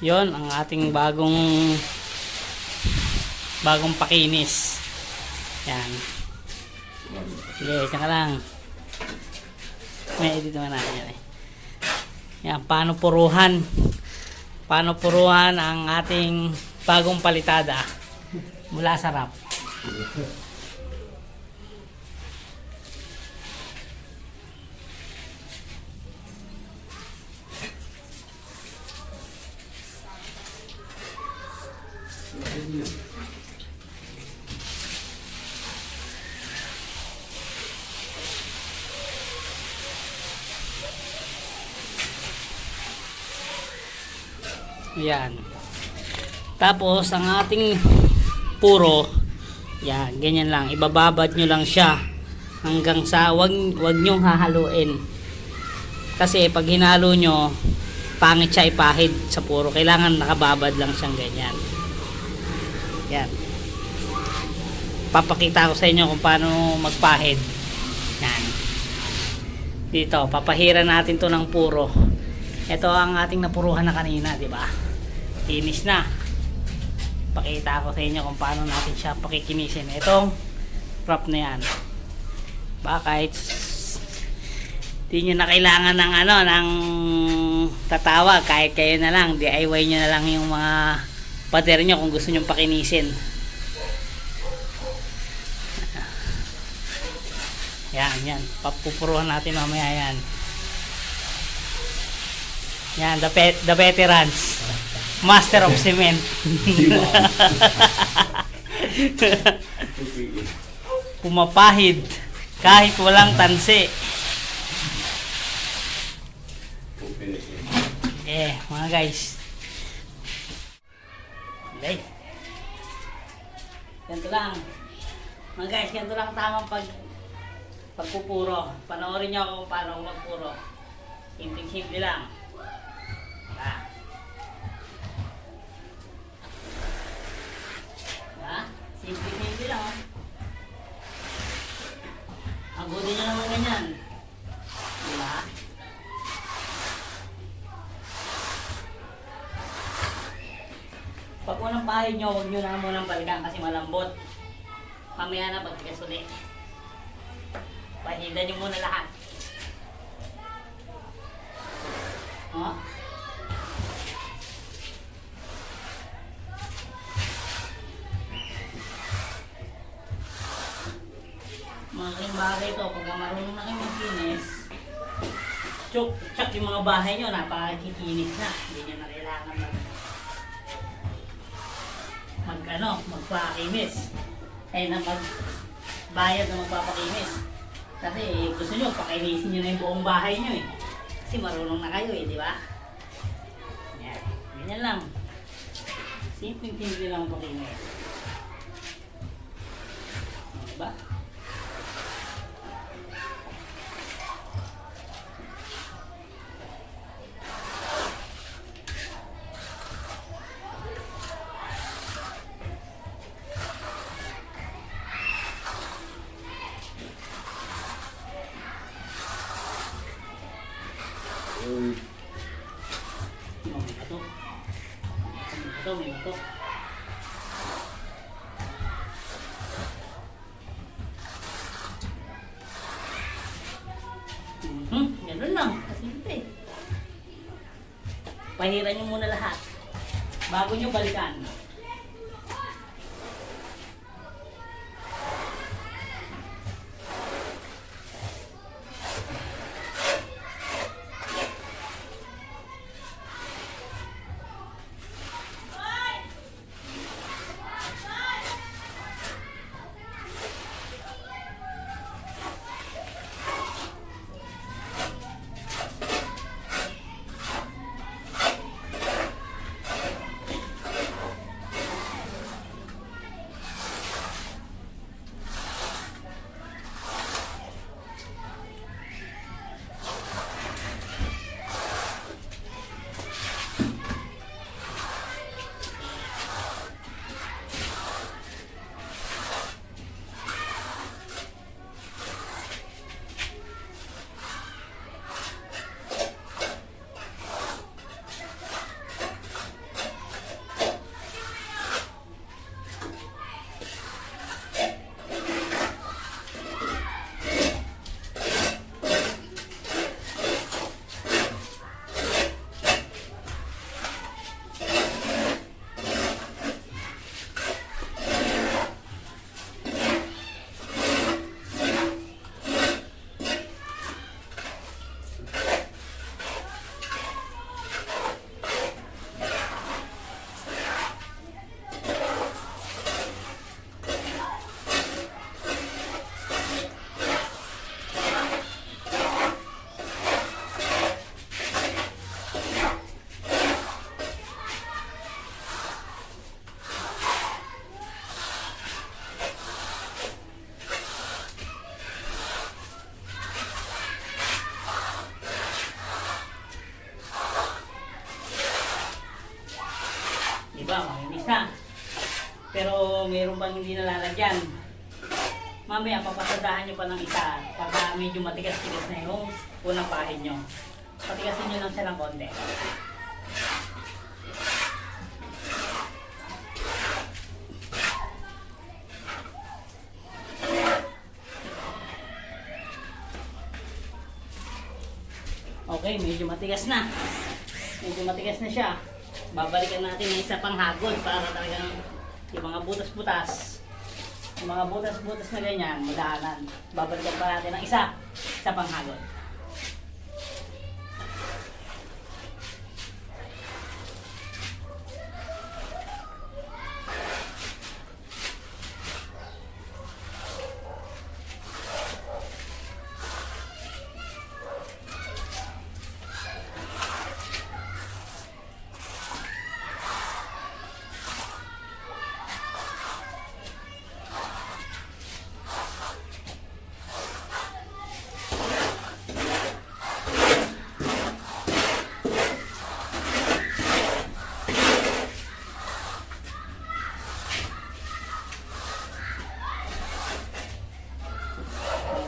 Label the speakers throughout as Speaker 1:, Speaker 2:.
Speaker 1: Yon ang ating bagong pakinis. Yan. Sige, tsaka lang. May edit naman natin yan eh. Yan, paano puruhan ang ating bagong palitada mula sa wrap. Yan. Tapos ang ating puro, yan, ganyan lang. Ibababad nyo lang siya hanggang sa wag nyo hahaluin. Kasi pag hinalo nyo, pangit siya ipahid sa puro. Kailangan nakababad lang siyang ganyan. Yan. Papakita ko sa inyo kung paano magpahid. Yan. Dito, papahiran natin to ng puro. Ito ang ating napuruhan na kanina, di ba? Finish na. Pakita ko sa inyo kung paano natin siya pakikinisin. Itong prop na yan. Bakit? Hindi nyo na kailangan ng ng tatawag. Kahit kayo na lang, DIY nyo na lang yung mga pader nyo kung gusto nyo pakinisin. Yan. Papupuruhan natin mamaya yan. Yan, the veterans. Master of cement. Pumapahid kahit walang tansi. Mga guys. Okay. Ganito lang. Mga guys, ganito lang tamang pagpupuro. Panoorin nyo ako kung paano magpuro. Simple lang. Simple lang. Agutin nyo naman ganyan. Diba? Pag unang pahid nyo, huwag nyo na munang balikan kasi malambot. Mamaya na pagtigas ulit. Pahidan nyo muna lahat. Oh. Mga kayong bagay ito, pag marunong na kayo magkinis, tsak yung mga bahay nyo, napakikinis na. Hindi nyo na kailangan magpakinis. Ay na magbayad na magpapakinis. Kasi gusto nyo, pakinisin nyo na yung buong bahay nyo eh. Kasi marunong na kayo eh, di ba? Yan, ganyan lang. Simple lang pakinis. Diba? May bato. Ganun lang. Kasimple. Pahiran nyo muna lahat bago nyo balikan. na. Pero mayroon bang hindi nalalagyan. Mamaya papasadahan nyo pa ng isa. Pagka medyo matigas-tigas na yung unang pahid nyo. Patigasin nyo lang siya ng konti. Okay, medyo matigas na. Medyo matigas na siya. Babalikan natin ng isa pang hagod para talagang yung mga butas-butas. Yung mga butas-butas na ganyan, madaanan. Babalikan pa natin ng isa pang hagod.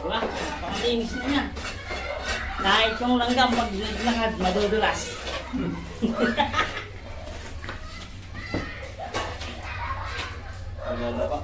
Speaker 1: Diba? Napakalinis na niya. Kahit yung langgam maglangad, madudulas.
Speaker 2: Maganda pa.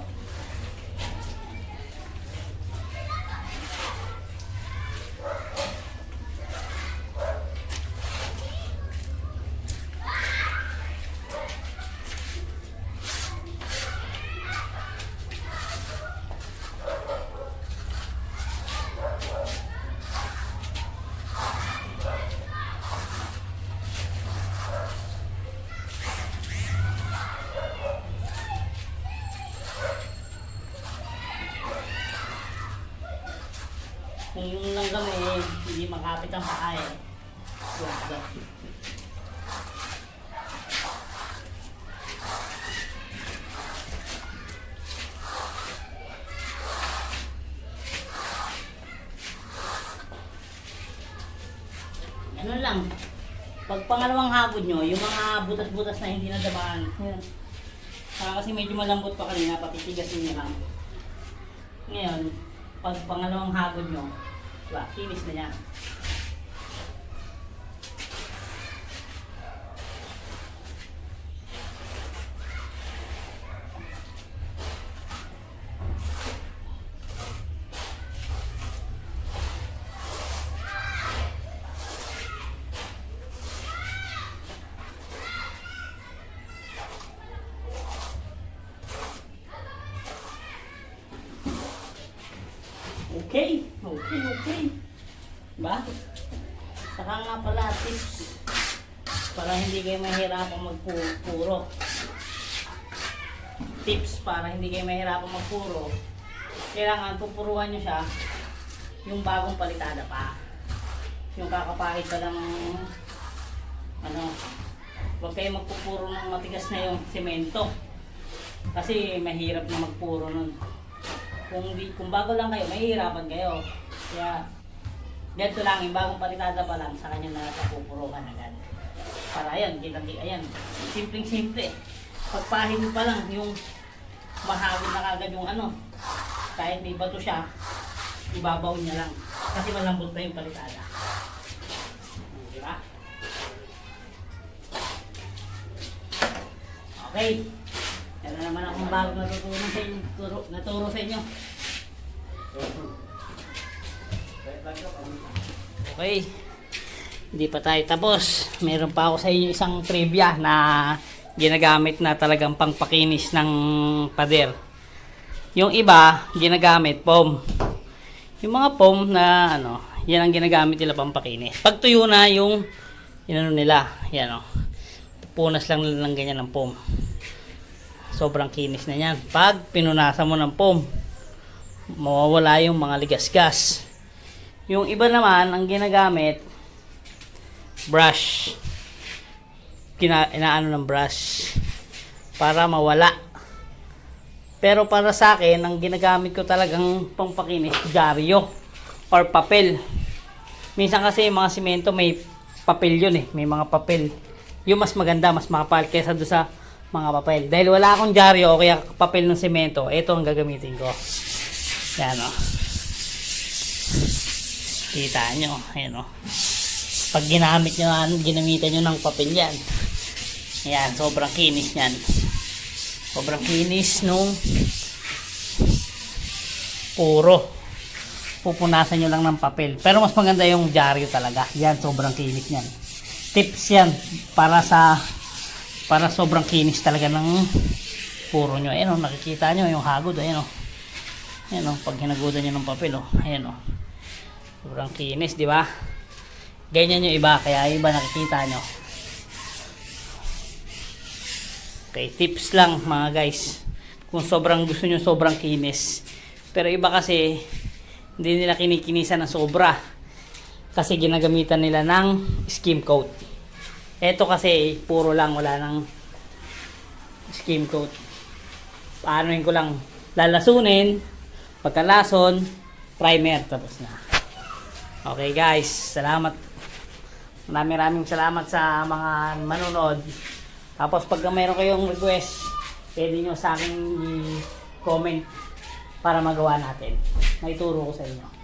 Speaker 1: Kung yung langgam eh, hindi makapit ang paa eh. Wala. Ganun lang. Pag pangalawang hagod nyo, yung mga butas-butas na hindi nadamaan, yun. Kasi medyo malambot pa kanina, patitigasin nyo lang. Ngayon, pag pangalawang hagod nyo, diba, finish na yan. Okay, okay. Diba? Saka nga pala tips para hindi kayo mahirapan magpuro. Tips para hindi kayo mahirapan magpuro. Kailangan pupuruan nyo siya yung bagong palitada pa. Yung kakapahid pa lang ano, huwag kayo magpupuro ng matigas na yung semento. Kasi mahirap na magpuro nun. Kung bago lang kayo, mahihirapan kayo. Kaya, ganito lang, yung bagong palitada pa lang, sa kanya na napupuruhan agad. Para yan, ayan, simpleng-simple. Pagpahid pa lang, yung mahawin na kagad yung ano, kahit may bato siya, ibabaw niya lang. Kasi malambot na yung palitada. Diba? Okay. Yan na naman akong bago naturo sa inyo. Okay. Hindi pa tayo tapos. Meron pa ako sa inyo isang trivia na ginagamit na talagang pangpakinis ng pader. Yung iba, ginagamit foam. Yung mga foam na ano, yan ang ginagamit nila pampakinis. Pag tuyo na yung inano nila, yan o. Punas lang nila ng ganyan ng foam. Sobrang kinis na yan. Pag pinunasan mo ng foam, mawawala yung mga ligas-gas. Yung iba naman, ang ginagamit, brush. Inaano ng brush para mawala. Pero para sa akin, ang ginagamit ko talagang pampakinis, dyaryo or papel. Minsan kasi yung mga simento may papel yun eh. May mga papel. Yung mas maganda, mas makapal kaysa doon sa mga papel. Dahil wala akong dyaryo o kaya papel ng semento, ito ang gagamitin ko. Yan o. Kita nyo. Ayan o. Pag ginamitan nyo ng papel yan. Ayan, sobrang kinis yan. Sobrang kinis nung puro. Pupunasan nyo lang ng papel. Pero mas maganda yung dyaryo talaga. Yan, sobrang kinis yan. Tips yan para sobrang kinis talaga ng puro nyo. Ayan o, nakikita nyo yung hagod. Ayan o. Ayan o, pag hinagudan nyo ng papel o. Ayan o. Sobrang kinis, di ba? Ganyan yung iba, kaya iba nakikita nyo. Okay, tips lang mga guys. Kung sobrang gusto nyo sobrang kinis. Pero iba kasi, hindi nila kinikinisan ng sobra. Kasi ginagamitan nila ng skim coat. Ito kasi puro lang, wala nang skim coat. Paanoin ko lang, lalasunin, pagkalason, primer, tapos na. Okay guys, salamat. Maraming salamat sa mga manonood. Tapos pag mayroon kayong request, pwede nyo sa akin i-comment para magawa natin. Naituro ko sa inyo.